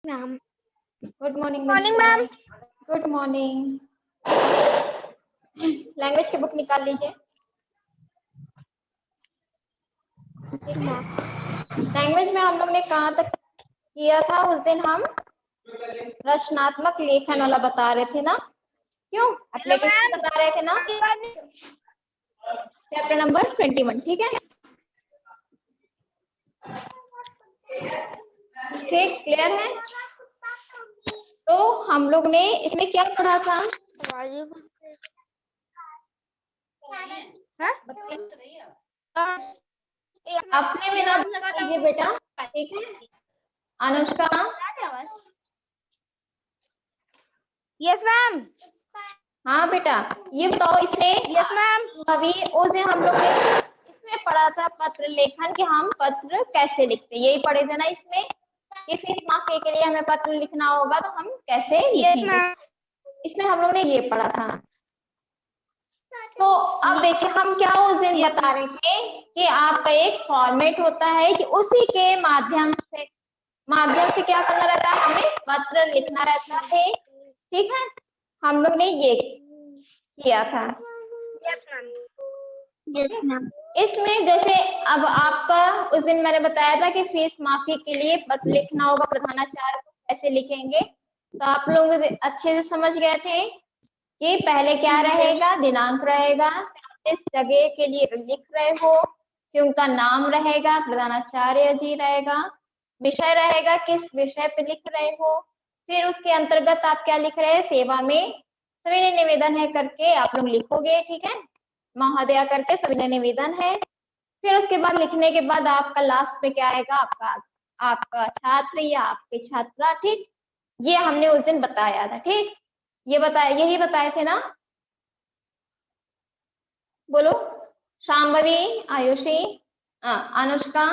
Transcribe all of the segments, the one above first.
Ma'am. Good morning morning ma'am. Good morning. Language की book निकाल लीजिए। लैंग्वेज में हम लोग ने कहाँ तक किया था? उस दिन हम रचनात्मक लेखन वाला बता रहे थे ना? क्यों? एप्लीकेशन बता रहे थे ना? चैप्टर नंबर 21, ठीक है? ठीक, क्लियर है? तो हम लोग ने इसमें क्या पढ़ा था? अपने में ना लीजिए बेटा, ठीक है? अनुष्का। Yes ma'am. हाँ बेटा, ये बताओ इसमें। Yes ma'am. अभी उस दिन हम लोग ने इसमें पढ़ा था पत्र लेखन, कि हम पत्र कैसे लिखते, यही पढ़े थे ना इसमें, कि फीस माफी के लिए हमें पत्र लिखना होगा तो हम कैसे लिखेंगे। इसमें हम लोग ने ये पढ़ा था। तो अब देखिए हम क्या उस दिन बता रहे थे कि आपका एक फॉर्मेट होता है कि उसी के माध्यम से क्या करना रहता है, हमें पत्र लिखना रहता है, ठीक है? हम लोग ने ये किया था। Yes ma'am. इसमें जैसे अब आपका उस दिन मैंने बताया था कि फीस माफी के लिए पत्र लिखना होगा, प्रधानाचार्य को कैसे लिखेंगे, तो आप लोग अच्छे से समझ गए थे कि पहले क्या रहेगा, दिनांक रहेगा, इस जगह के लिए लिख रहे हो कि उनका नाम रहेगा, प्रधानाचार्य जी रहेगा, विषय रहेगा किस विषय पे लिख रहे हो, फिर उसके अंतर्गत आप क्या लिख रहे हैं, सेवा में सविनय निवेदन है करके आप लोग लिखोगे, ठीक है? महोदया करके सविनय निवेदन है। फिर उसके बाद लिखने के बाद आपका लास्ट में क्या आएगा, आपका छात्र या आपके छात्रा, ठीक? ये हमने उस दिन बताया था, ठीक? यही बताए थे ना? बोलो। शांभवी, आयुषी, अनुष्का।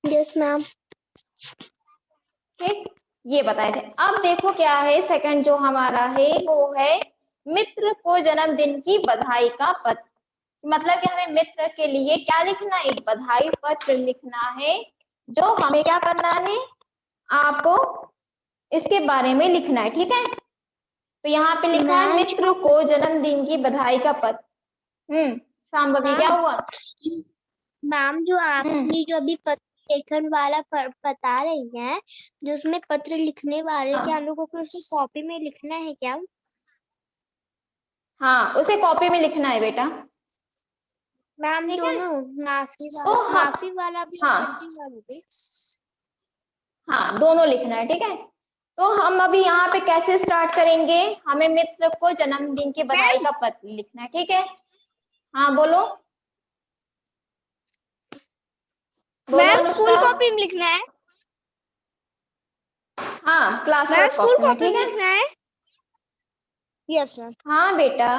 Yes ma'am. ठीक, ये बताए थे। अब देखो क्या है, सेकंड जो हमारा है वो है मित्र को जन्मदिन की बधाई का पत्र। मतलब कि हमें मित्र के लिए क्या लिखना है, एक बधाई पत्र लिखना है, जो हमें क्या करना है, आपको इसके बारे में लिखना है, ठीक है? तो यहाँ पे लिखा है मित्र को जन्मदिन की बधाई का पत्र। शांभवी, क्या हुआ? मैम, जो आपने जो अभी पत्र लेखन वाला बता रही हैं, जो उसमें पत्र लिखने वाले के हम लोगों को उसे कॉपी में लिखना है क्या? हाँ, उसे कॉपी में लिखना है बेटा। मैम दोनों, माफी वाला भी और पत्र वाला भी? हाँ, दोनों लिखना है, ठीक है? तो हम अभी यहाँ पे कैसे स्टार्ट करेंगे, हमें मित्र को जन्मदिन की बधाई का पत्र लिखना है, ठीक है? हाँ बोलो। मैम स्कूल कॉपी में लिखना है। हाँ, क्लास मैम स्कूल कॉपी में, कॉपी ठीक में है? लिखना है। Yes ma'am. हाँ बेटा,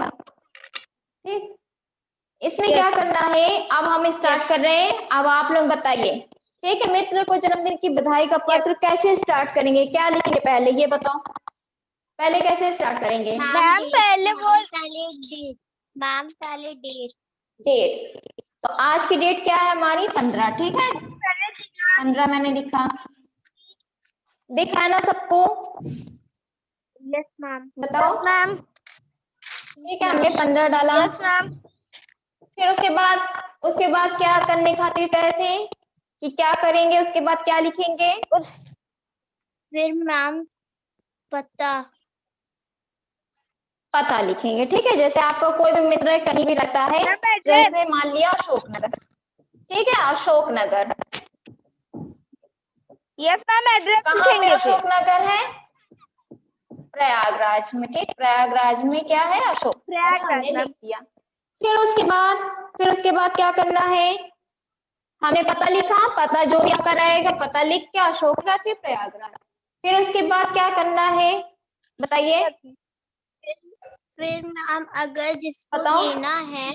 ठीक। इसमें क्या करना है, अब हम स्टार्ट कर रहे हैं, अब आप लोग बताइए, ठीक है? मित्र को जन्मदिन की बधाई का पत्र कैसे स्टार्ट करेंगे, क्या लिखेंगे पहले, ये बताओ। पहले कैसे स्टार्ट करेंगे? मैम पहले डेट। डेट। तो आज की डेट क्या है हमारी, 15, ठीक है? 15 मैंने लिखा, दिख रहा है ना सबको? Yes ma'am. बताओ। मैम ठीक है, हमने 15 डाला। Yes ma'am. फिर उसके बाद क्या करने खातिर कहे थे कि क्या करेंगे, उसके बाद क्या लिखेंगे? फिर मैम पता लिखेंगे, ठीक है? जैसे आपको कोई भी मित्र कहीं भी रहता है, जैसे मान लिया अशोकनगर, ठीक है? अशोकनगर। यस मैम, एड्रेस कहाँ पे लिखेंगे फिर? अशोकनगर है? प्रयागराज में, ठीक? प्रयागराज में क्या है, अशोक, हमने लिख दिया। फिर उसके बाद क्या करना है, हमने पता लिखा, पता जो भी आपका रहेगा, पता लिख के अशोकनगर फिर प्रयागराज। फिर उसके बाद क्या करना है, बताइए। फिर मैम अगर जिसको बताओ। देना है,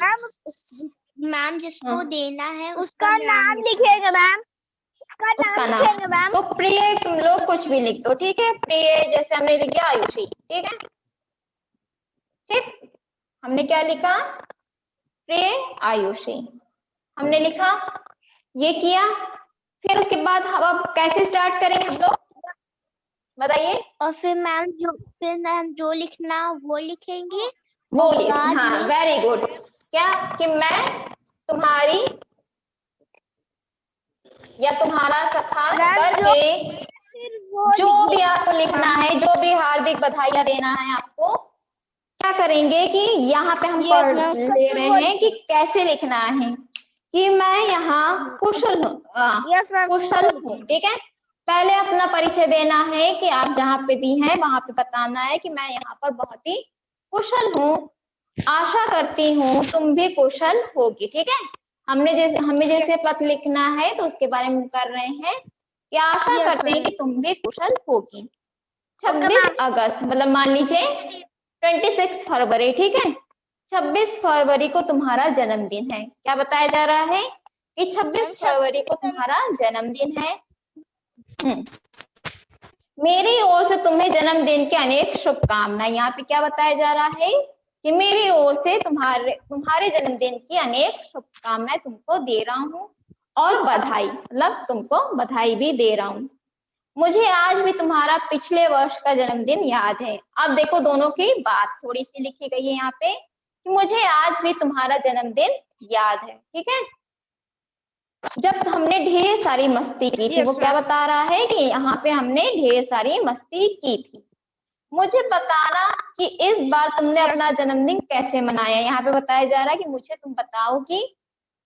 मैम जिसको देना है उसका नाम लिखेगा मैम। उसका नाम तो प्रिय, तुम लोग कुछ भी लिख दो, ठीक है? प्रिय जैसे हमने लिख दिया आयुषी, ठीक है? ठीक, हमने क्या लिखा, प्रिय आयुषी हमने लिखा, ये किया। फिर उसके बाद हम अब कैसे स्टार्ट करेंगे हम लोग, बताइए। और फिर मैम जो लिखना वो लिखेंगे। वो और लिख, बाद हाँ में वेरी गुड। क्या कि मैं तुम्हारी या तुम्हारा सखा मैम जो करके फिर वो जो भी लिखेंगे आपको लिखना है, जो भी हार्दिक बधाइयां देना है आपको, क्या करेंगे कि यहाँ पे हम यस पढ़ मैम उसका ले फिर रहे वो हैं कि कैसे लिखना है। कि मैं यहाँ कुशल हूँ, यस मैम कुशल हूँ, ठीक है। पहले अपना परिचय देना है कि आप जहाँ पे भी हैं वहां पे बताना है कि मैं यहाँ पर बहुत ही कुशल हूँ, आशा करती हूँ तुम भी कुशल होगी, ठीक है। हमें जैसे पत्र लिखना है तो उसके बारे में कर रहे हैं कि आशा यस करते हैं मैम कि तुम भी कुशल होगी। ओके 26 मैम अगस्त मतलब मान लीजिए 26 फरवरी, ठीक है। 26 फरवरी को तुम्हारा जन्मदिन है। क्या बताया जा रहा है कि 26 फरवरी को तुम्हारा जन्मदिन है। मेरी ओर से तुम्हें जन्मदिन की अनेक शुभकामनाएं। यहाँ पे क्या बताया जा रहा है कि मेरी ओर से तुम्हारे जन्मदिन की अनेक शुभकामनाएं तुमको दे रहा हूँ, और बधाई मतलब तुमको बधाई भी दे रहा हूँ। मुझे आज भी तुम्हारा पिछले वर्ष का जन्मदिन याद है। अब देखो दोनों की बात थोड़ी सी लिखी गई है यहाँ पे कि मुझे आज भी तुम्हारा जन्मदिन याद है, ठीक है। जब हमने ढेर सारी मस्ती की थी, वो क्या बता रहा है कि यहाँ पे हमने ढेर सारी मस्ती की थी। मुझे बताना कि इस बार तुमने अपना जन्मदिन कैसे मनाया। यहाँ पे बताया जा रहा है कि मुझे तुम बताओगी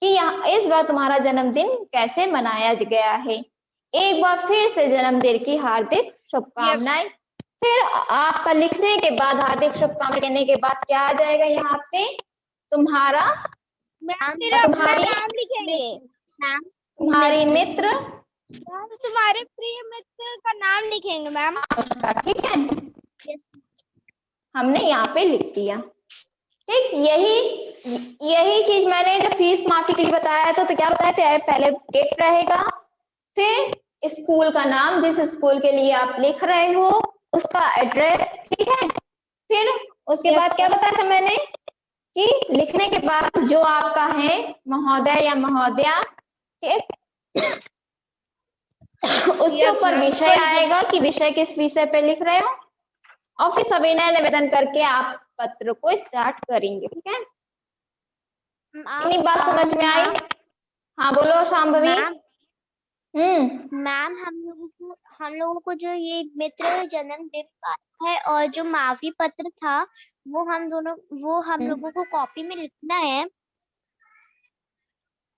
कि यहाँ इस बार तुम्हारा जन्मदिन कैसे मनाया गया है। एक बार फिर से जन्मदिन की हार्दिक शुभकामनाएं। फिर आपका लिखने के बाद हार्दिक शुभकामनाएं कहने के बाद क्या आ जाएगा यहाँ पे, तुम्हारा फिर अपना तुम्हारी नाम लिखेंगे मैम तुम्हारी मित्र, मैम तुम्हारे प्रिय मित्र का नाम लिखेंगे मैम ठीक है। हमने यहाँ पे लिख दिया, ठीक। यही चीज मैंने जब फीस माफी के लिए बताया था तो क्या बताया था, पहले डेट रहेगा, फिर स्कूल का नाम, जिस स्कूल के लिए आप लिख रहे हो उसका एड्रेस, ठीक है। फिर उसके बाद क्या बताया था मैंने कि लिखने के बाद जो आपका है महोदय या महोदया, ठीक, उसके ऊपर विषय आएगा कि विषय किस विषय पे लिख रहे हो, और फिर सविनय निवेदन करके आप पत्र को स्टार्ट करेंगे, ठीक है। इतनी बात समझ में आई? हाँ बोलो शांभवी। मैम हम लोगों को जो ये मित्र जन्मदिन है और जो माफी पत्र था वो हम लोगों को कॉपी में लिखना है।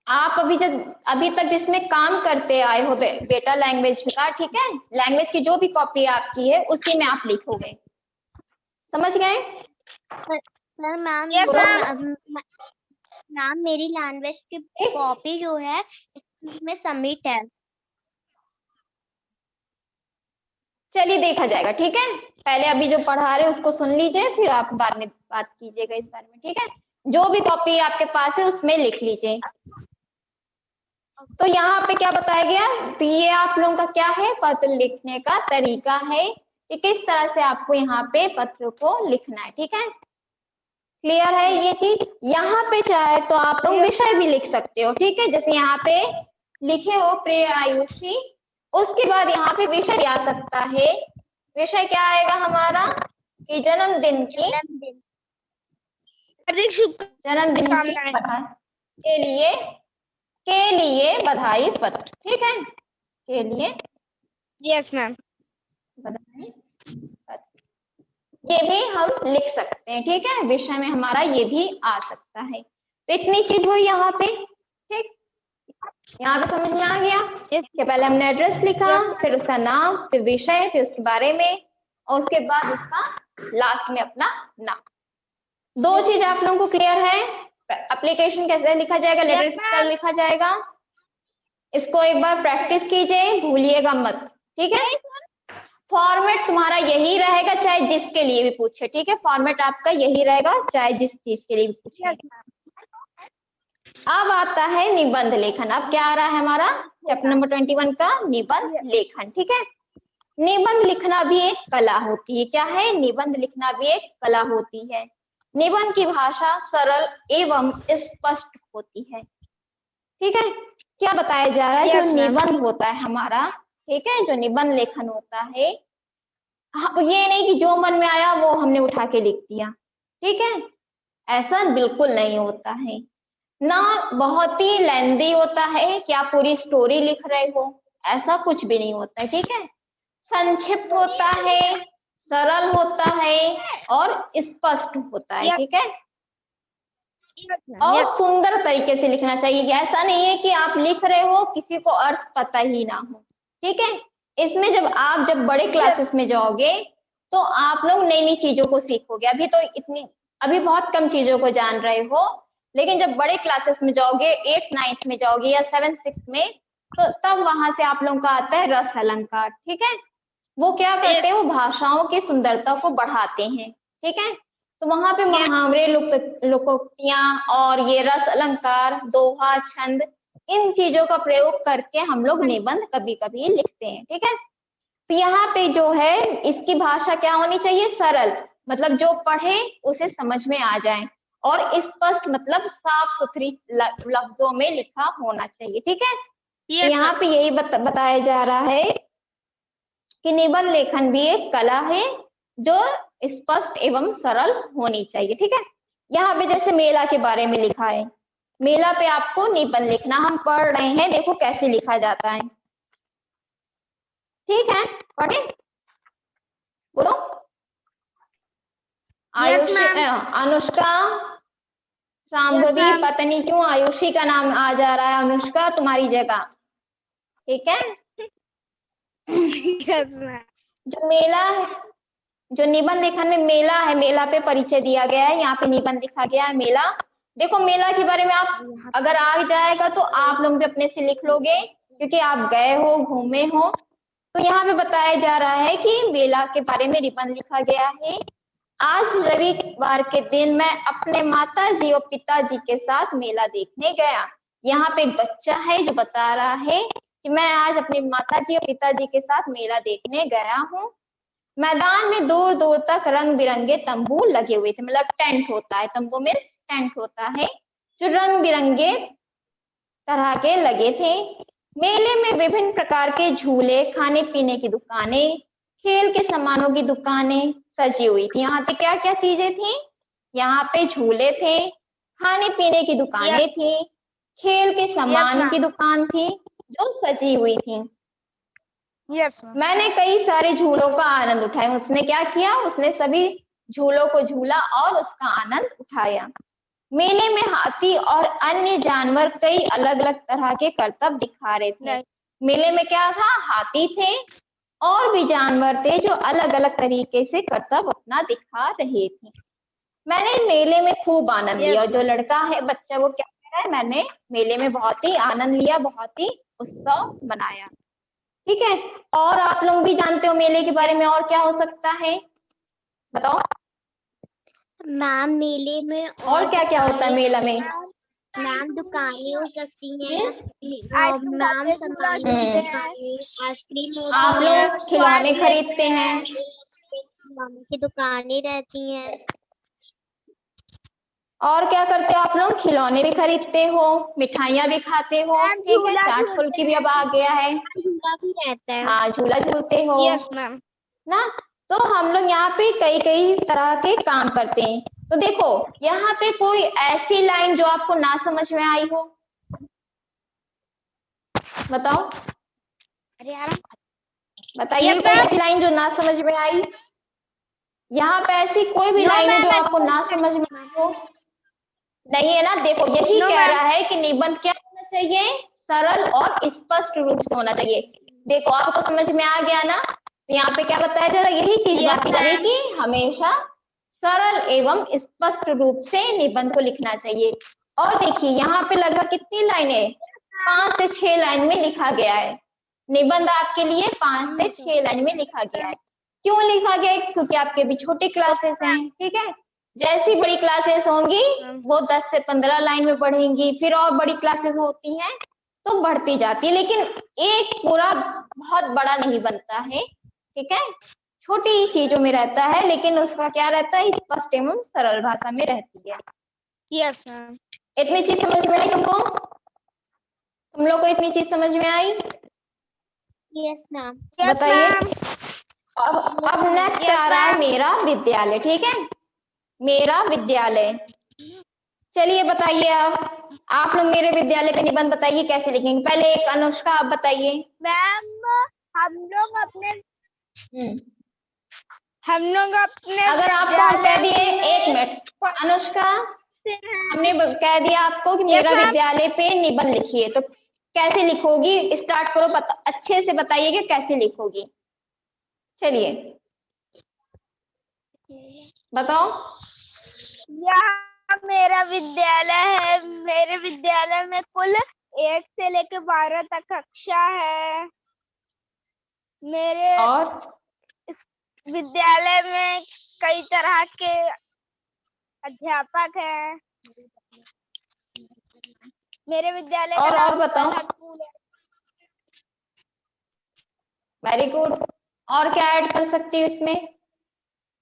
आप अभी तक जिसमें काम करते आए हो बेटा लैंग्वेज का, ठीक है, लैंग्वेज की जो भी कॉपी आपकी है उसी में आप लिखोगे, समझ गए? सर मैम मैम मेरी लैंग्वेज की कॉपी जो है इसमें सबमिट है। चलिए देखा जाएगा, ठीक है। पहले अभी जो पढ़ा रहे उसको सुन लीजिए, फिर आप बाद में बात कीजिएगा इस बारे में, ठीक है। जो भी कॉपी आपके पास है उसमें लिख लीजिए। तो यहाँ पे क्या बताया गया, तो ये आप लोगों का क्या है, पत्र लिखने का तरीका है कि किस तरह से आपको यहाँ पे पत्र को लिखना है, ठीक है। क्लियर है ये चीज? यहाँ पे चाहे तो आप लोग विषय भी लिख सकते हो, ठीक है। जैसे यहाँ पे लिखे हो प्रिय आयुषी, उसके बाद यहाँ पे विषय आ सकता है। विषय क्या आएगा हमारा कि जन्मदिन की बधाई के लिए बधाई पत्र, ठीक है, के लिए यस मैम बधाई पत्र, ये भी हम लिख सकते हैं, ठीक है। विषय में हमारा ये भी आ सकता है। तो इतनी चीज हुई यहाँ पे, ठीक। यहाँ पे समझ में आ गया कि पहले हमने एड्रेस लिखा, फिर उसका नाम, फिर विषय, फिर उसके बारे में, और उसके बाद उसका लास्ट में अपना नाम। दो चीज आप लोगों को क्लियर है? एप्लीकेशन कैसे लिखा जाएगा, लेटर कैसे लिखा जाएगा, इसको एक बार प्रैक्टिस कीजिए, भूलिएगा मत, ठीक है। फॉर्मेट तुम्हारा यही रहेगा चाहे जिसके लिए भी पूछे, ठीक है। फॉर्मेट आपका यही रहेगा चाहे जिस चीज के लिए भी पूछे। अब आता है निबंध लेखन। अब क्या आ रहा है हमारा चैप्टर नंबर 21 का निबंध लेखन, ठीक है। निबंध लिखना भी एक कला होती है। क्या है? निबंध लिखना भी एक कला होती है। निबंध की भाषा सरल एवं स्पष्ट होती है, ठीक है। क्या बताया जा रहा है? जो निबंध होता है हमारा, ठीक है, जो निबंध लेखन होता है हाँ, ये नहीं कि जो मन में आया वो हमने उठा के लिख दिया, ठीक है, ऐसा बिल्कुल नहीं होता है ना। बहुत ही लेंदी होता है कि आप पूरी स्टोरी लिख रहे हो, ऐसा कुछ भी नहीं होता है, ठीक है। संक्षिप्त होता है, सरल होता है और स्पष्ट होता है, ठीक है। और सुंदर तरीके से लिखना चाहिए, ऐसा नहीं है कि आप लिख रहे हो किसी को अर्थ पता ही ना हो, ठीक है। इसमें जब बड़े क्लासेस में जाओगे तो आप लोग नई नई चीजों को सीखोगे। अभी बहुत कम चीजों को जान रहे हो, लेकिन जब बड़े क्लासेस में जाओगे, 8th 9th में जाओगे या 7th 6th में, तो तब वहां से आप लोगों का आता है रस अलंकार, ठीक है। वो क्या करते हैं, वो भाषाओं की सुंदरता को बढ़ाते हैं, ठीक है। तो वहां पे मुहावरे, लोकोक्तियां और ये रस अलंकार, दोहा, छंद, इन चीजों का प्रयोग करके हम लोग निबंध कभी कभी लिखते हैं, ठीक है। तो यहाँ पे जो है इसकी भाषा क्या होनी चाहिए, सरल, मतलब जो पढ़े उसे समझ में आ जाए, और स्पष्ट मतलब साफ सुथरी लफ्जों में लिखा होना चाहिए, ठीक है। तो यहाँ पे यही बताया जा रहा है कि निबंध लेखन भी एक कला है जो स्पष्ट एवं सरल होनी चाहिए, ठीक है। यहाँ पे जैसे मेला के बारे में लिखा है, मेला पे आपको निबंध लिखना, हम पढ़ रहे हैं, देखो कैसे लिखा जाता है, ठीक है, पढ़े, बोलो। अनुष्का, शांभवी, पता नहीं क्यों आयुषी का नाम आ जा रहा है, अनुष्का तुम्हारी जगह, ठीक है। जो मेला है, जो निबंध लेखन में मेला है, मेला पे परिचय दिया गया है, यहाँ पे निबंध लिखा गया है मेला। देखो मेला के बारे में आप अगर आ जाएगा तो आप लोग भी अपने से लिख लोगे, क्योंकि आप गए हो, घूमे हो। तो यहाँ पे बताया जा रहा है कि मेला के बारे में निबंध लिखा गया है। आज रविवार के दिन मैं अपने माताजी और पिताजी के साथ मेला देखने गया। यहाँ पे एक बच्चा है जो बता रहा है कि मैं आज अपने माताजी और पिताजी के साथ मेला देखने गया हूँ। मैदान में दूर दूर तक रंग बिरंगे तंबू लगे हुए थे, मतलब टेंट होता है, तंबू में टेंट होता है जो रंग बिरंगे तरह के लगे थे। मेले में विभिन्न प्रकार के झूले, खाने पीने की दुकानें, खेल के सामानों की दुकानें सजी हुई थी। यहाँ पे क्या क्या चीजें थी, यहाँ पे झूले थे, खाने पीने की दुकानें थी, खेल के सामान की दुकान थी जो सजी हुई थी। मैंने कई सारे झूलों का आनंद उठाया। उसने क्या किया, उसने सभी झूलों को झूला और उसका आनंद उठाया। मेले में हाथी और अन्य जानवर कई अलग अलग तरह के करतब दिखा रहे थे। मेले में क्या था, हाथी थे और भी जानवर थे जो अलग अलग तरीके से करतब अपना दिखा रहे थे। मैंने मेले में खूब आनंद लिया। जो लड़का है, बच्चा, वो क्या कह रहा है, मैंने मेले में बहुत ही आनंद लिया, बहुत ही उत्सव मनाया, ठीक है। और आप लोग भी जानते हो मेले के बारे में और क्या हो सकता है, बताओ मैम। मेले में और क्या क्या होता है मेला में? मैम दुकानें हो सकती हैं, मैम सामान की दुकानें, आइसक्रीम होती आप लोग खिलौने खरीदते हैं, खिलौने की दुकानें रहती हैं। और क्या करते हो आप लोग, खिलौने भी खरीदते हो, मिठाइयाँ भी खाते हो, ठीक है। चाट फुल्की भी अब आ गया है, झूला भी रहता है। हाँ झूला झूलते हो ना। तो हम लोग यहाँ पे कई कई तरह के काम करते हैं। तो देखो यहाँ पे कोई ऐसी लाइन जो आपको ना समझ में आई हो, बताओ, बताइए कोई ऐसी लाइन जो ना समझ में आई। यहाँ पे ऐसी कोई भी लाइन है जो आपको ना समझ में आई हो, नहीं है ना। देखो यही कह रहा है कि निबंध क्या होना चाहिए, सरल और स्पष्ट रूप से होना चाहिए। देखो आपको समझ में आ गया ना। तो यहाँ पे क्या बताया जा रहा है, यही चीज बात कर रही कि हमेशा सरल एवं स्पष्ट रूप से निबंध को लिखना चाहिए। और देखिए यहाँ पे लगभग कितनी लाइनें, 5 से 6 लाइन में लिखा गया है। निबंध आपके लिए 5 से 6 लाइन में लिखा गया है। क्यों लिखा गया है, क्योंकि आपके भी छोटी क्लासेस हैं, ठीक है। जैसी बड़ी क्लासेस होंगी वो 10 से 15 लाइन में बढ़ेंगी, फिर और बड़ी क्लासेस होती हैं तो बढ़ती जाती है, लेकिन एक पूरा बहुत बड़ा नहीं बनता है, ठीक है। छोटी चीजों में रहता है, लेकिन उसका क्या रहता है, स्पष्ट एवं सरल भाषा में रहती है। Yes ma'am. इतनी चीज समझ में आई तुमको, तुम लोग को इतनी चीज समझ में आई? Yes ma'am. बताइए। अब नेक्स्ट मेरा विद्यालय, ठीक है, मेरा विद्यालय। चलिए बताइए आप लोग मेरे विद्यालय पे निबंध बताइए कैसे लिखेंगे। पहले एक अनुष्का आप बताइए। मैम हम लोग अपने अगर आपको हम कह दिए, एक मिनट अनुष्का, हमने कह दिया आपको कि मेरा विद्यालय पे निबंध लिखिए, तो कैसे लिखोगी? स्टार्ट करो, अच्छे से बताइए कि कैसे लिखोगी। चलिए बताओ। यहाँ मेरा विद्यालय है। मेरे विद्यालय में कुल 1 से लेकर 12 तक कक्षा है। मेरे और इस विद्यालय में कई तरह के अध्यापक हैं। मेरे विद्यालय का नाम बताओ। स्कूल है। Very good. और क्या ऐड कर सकती हूँ इसमें?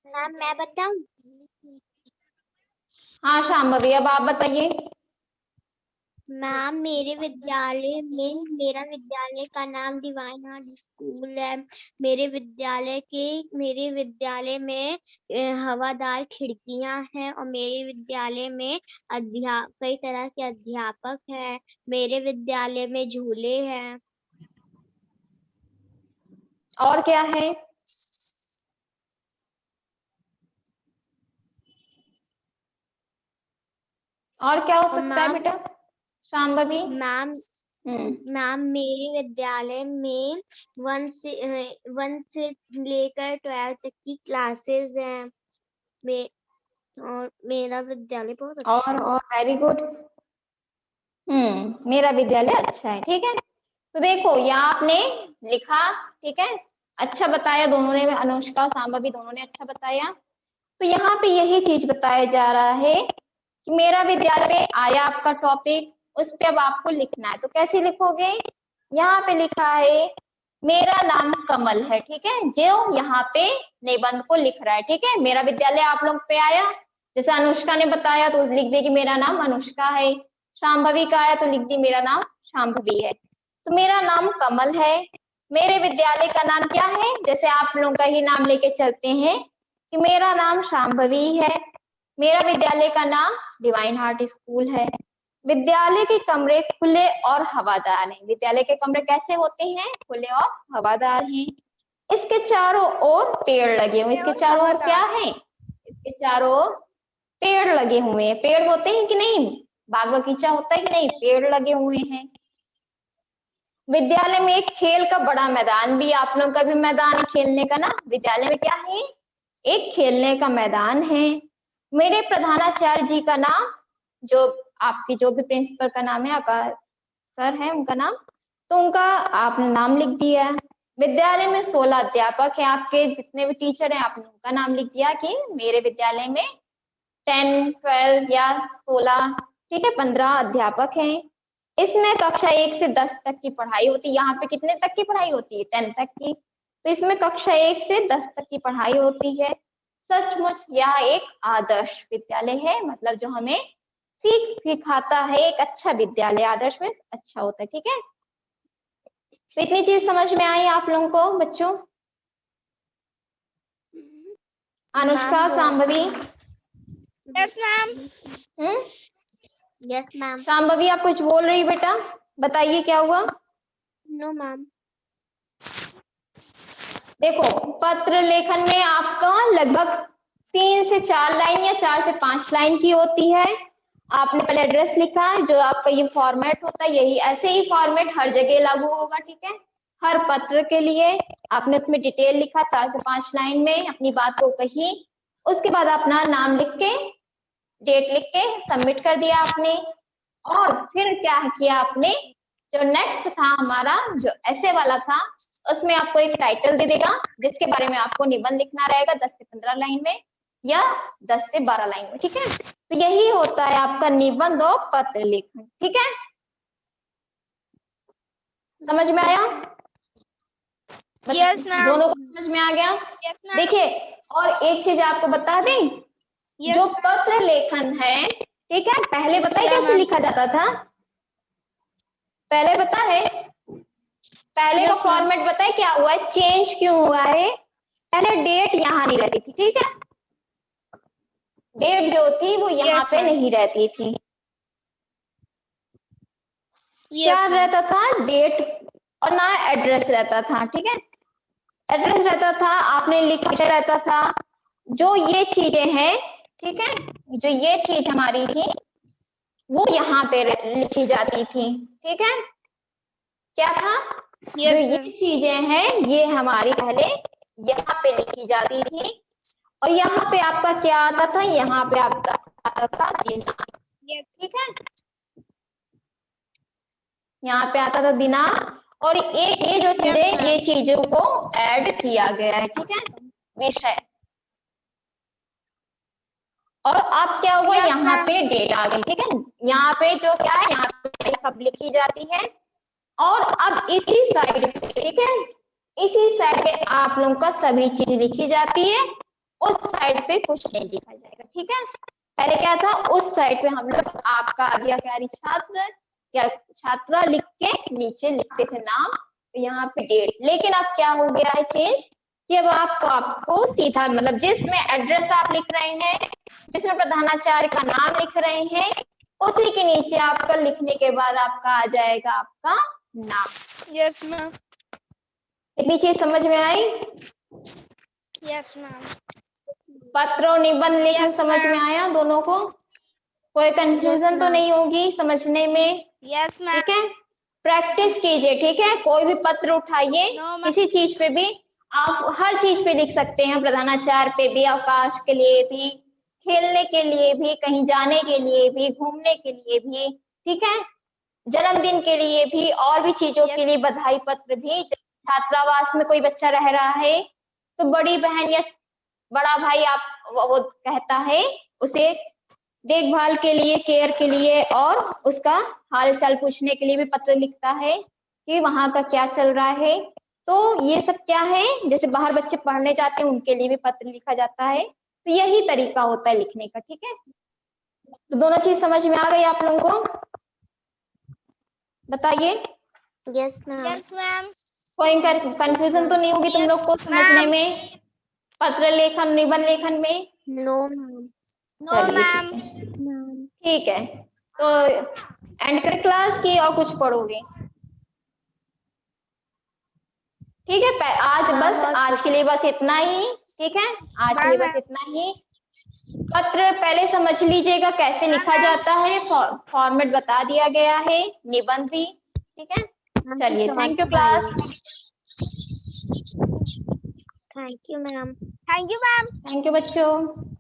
मैम मैं बताऊं? हाँ शांभवी, अब आप बताइए। मैम मेरे विद्यालय का नाम डिवाइन हार्ट स्कूल है। मेरे विद्यालय में हवादार खिड़कियां हैं और मेरे विद्यालय में कई तरह के अध्यापक हैं। मेरे विद्यालय में झूले हैं। और क्या है? और क्या हो सकता है बेटा शांभवी? मैम मेरे विद्यालय में 1 से लेकर 12 तक की क्लासेस हैं। और मेरा विद्यालय बहुत अच्छा है। और वेरी गुड। मेरा विद्यालय अच्छा है, ठीक है। तो देखो यहाँ आपने लिखा, ठीक है, अच्छा बताया दोनों ने, अनुष्का शांभवी दोनों ने अच्छा बताया। तो यहाँ पे यही चीज बताया जा रहा है कि मेरा विद्यालय आया आपका टॉपिक, उस पे अब आपको लिखना है। तो कैसे लिखोगे? यहाँ पे लिखा है मेरा नाम कमल है, ठीक है, जो यहाँ पे निबंध को लिख रहा है, ठीक है। मेरा विद्यालय आप लोग पे आया, जैसे अनुष्का ने बताया तो लिख दे कि मेरा नाम अनुष्का है। शांभवी का आया तो लिख दी मेरा नाम शांभवी है। तो मेरा नाम कमल है। मेरे विद्यालय का नाम क्या है? जैसे आप लोगों का ही नाम लेके चलते हैं कि मेरा नाम शांभवी है। मेरा विद्यालय का नाम डिवाइन हार्ट स्कूल है। विद्यालय के कमरे खुले और हवादार हैं। विद्यालय के कमरे कैसे होते हैं? खुले और हवादार हैं। इसके चारों ओर पेड़ लगे हुए। इसके चारों ओर क्या है? इसके चारों ओर पेड़ लगे हुए हैं। पेड़ होते हैं कि नहीं? बाग बगीचा होता है कि नहीं? पेड़ लगे हुए हैं। विद्यालय में एक खेल का बड़ा मैदान भी, आप लोगों का भी मैदान है खेलने का ना। विद्यालय में क्या है? एक खेलने का मैदान है। मेरे प्रधानाचार्य जी का नाम, जो आपकी जो भी प्रिंसिपल का नाम है, आकाश सर है उनका नाम, तो उनका आपने नाम लिख दिया। विद्यालय में 16 अध्यापक हैं। आपके जितने भी टीचर हैं आपने उनका नाम लिख दिया कि मेरे विद्यालय में 10, 12 या 16, ठीक है, 15 अध्यापक हैं। इसमें कक्षा 1 से 10 तक की पढ़ाई होती है। यहाँ पे कितने तक की पढ़ाई होती है? 10 तक की। तो इसमें कक्षा 1 से 10 तक की पढ़ाई होती है। सचमुच यह एक आदर्श विद्यालय है, मतलब जो हमें सिखाता है। एक अच्छा विद्यालय आदर्श में अच्छा होता है, ठीक है। तो इतनी चीज समझ में आई आप लोगों को बच्चों? Anushka, Shambhavi? Yes ma'am. Yes ma'am. Shambhavi आप कुछ बोल रही बेटा, बताइए क्या हुआ? No ma'am. देखो पत्र लेखन में आपका लगभग 3 से 4 लाइन या 4 से 5 लाइन की होती है। आपने पहले एड्रेस लिखा है, जो आपका ये फॉर्मेट होता है, यही ऐसे ही फॉर्मेट हर जगह लागू होगा, ठीक है। हर पत्र के लिए आपने उसमें डिटेल लिखा, 4 से 5 लाइन में अपनी बात को कही। उसके बाद अपना नाम लिख के, डेट लिख के सबमिट कर दिया आपने। और फिर क्या किया आपने? जो नेक्स्ट था हमारा, जो ऐसे वाला था, उसमें आपको एक टाइटल दे देगा जिसके बारे में आपको निबंध लिखना रहेगा 10 से 15 लाइन में या 10 से 12 लाइन में, ठीक है। तो यही होता है आपका निबंध और पत्र लेखन, ठीक है। समझ में आया? Yes ma'am. दोनों को समझ में आ गया? देखिए और एक चीज आपको बता दें, जो पत्र लेखन है, ठीक है, पहले बताइए कैसे लिखा जाता था? पहले पता है? पहले का फॉर्मेट बताए क्या हुआ है, चेंज क्यों हुआ है? पहले डेट यहाँ नहीं रहती थी, ठीक है, डेट जो थी वो यहाँ पे नहीं रहती थी। क्या रहता था? डेट और ना एड्रेस रहता था, ठीक है, एड्रेस रहता था, आपने लिखा रहता था। जो ये चीजें हैं, ठीक है, जो ये चीज हमारी थी वो यहाँ पे लिखी जाती थी, ठीक है, क्या था? जो ये चीजें हैं ये हमारी पहले यहाँ पे लिखी जाती थी, और यहाँ पे आपका क्या आता था? यहाँ पे आपका आता था दिनांक, ठीक है, यहाँ पे आता था दिनांक, और एक ये जो चीजें, ये चीजों को ऐड किया गया है, ठीक है, विषय, और अब क्या हुआ? यहाँ पे डेट आ गई, ठीक है, यहाँ पे जो क्या है, यहाँ पे कब लिखी जाती है, और अब इसी साइड पे, ठीक है, इसी साइड पे आप लोगों का सभी चीज लिखी जाती है, उस साइड पे कुछ नहीं लिखा जाएगा, ठीक है। पहले क्या था? उस साइड पे हम लोग आपका आज्ञाकारी छात्र या छात्रा लिख के नीचे लिखते थे नाम, यहाँ पे डेट, लेकिन अब क्या हो गया है चेंज, कि अब आपको सीधा मतलब जिसमें एड्रेस आप लिख रहे हैं, जिसमें प्रधानाचार्य का नाम लिख रहे हैं, उसी के नीचे आपका लिखने के बाद आपका आ जाएगा आपका नाम। Yes ma'am. इतनी चीज समझ में आई? Yes ma'am. पत्र और निबंध लेखन समझ में आया दोनों को? कोई कंफ्यूजन तो नहीं होगी समझने में? Yes ma'am. ठीक है, प्रैक्टिस कीजिए, ठीक है, कोई भी पत्र उठाइए, किसी चीज पे भी आप हर चीज पे लिख सकते हैं, प्रधानाचार्य पे भी, अवकाश के लिए भी, खेलने के लिए भी, कहीं जाने के लिए भी, घूमने के लिए भी, ठीक है, जन्मदिन के लिए भी, और भी चीजों के लिए, बधाई पत्र भी। छात्रावास में कोई बच्चा रह रहा है तो बड़ी बहन या बड़ा भाई आप वो कहता है उसे देखभाल के लिए, केयर के लिए, और उसका हाल चाल पूछने के लिए भी पत्र लिखता है कि वहां का क्या चल रहा है। तो ये सब क्या है, जैसे बाहर बच्चे पढ़ने जाते हैं उनके लिए भी पत्र लिखा जाता है, तो यही तरीका होता है लिखने का, ठीक है। तो दोनों चीज समझ में आ गई आप लोगों को? बताइए। Yes ma'am. Yes ma'am. कोई कंफ्यूजन तो नहीं होगी तुम लोग को समझने में, पत्र लेखन निबंध लेखन में? No ma'am. No ma'am. ठीक है, तो एंड कर क्लास की, और कुछ पढ़ोगे? ठीक है, आज के लिए बस इतना ही, ठीक है, आज के लिए बस इतना ही। पत्र पहले समझ लीजिएगा कैसे लिखा जाता है, फॉर्मेट बता दिया गया है, निबंध भी, ठीक है। चलिए, thank you class. Thank you ma'am. Thank you ma'am. Thank you बच्चों।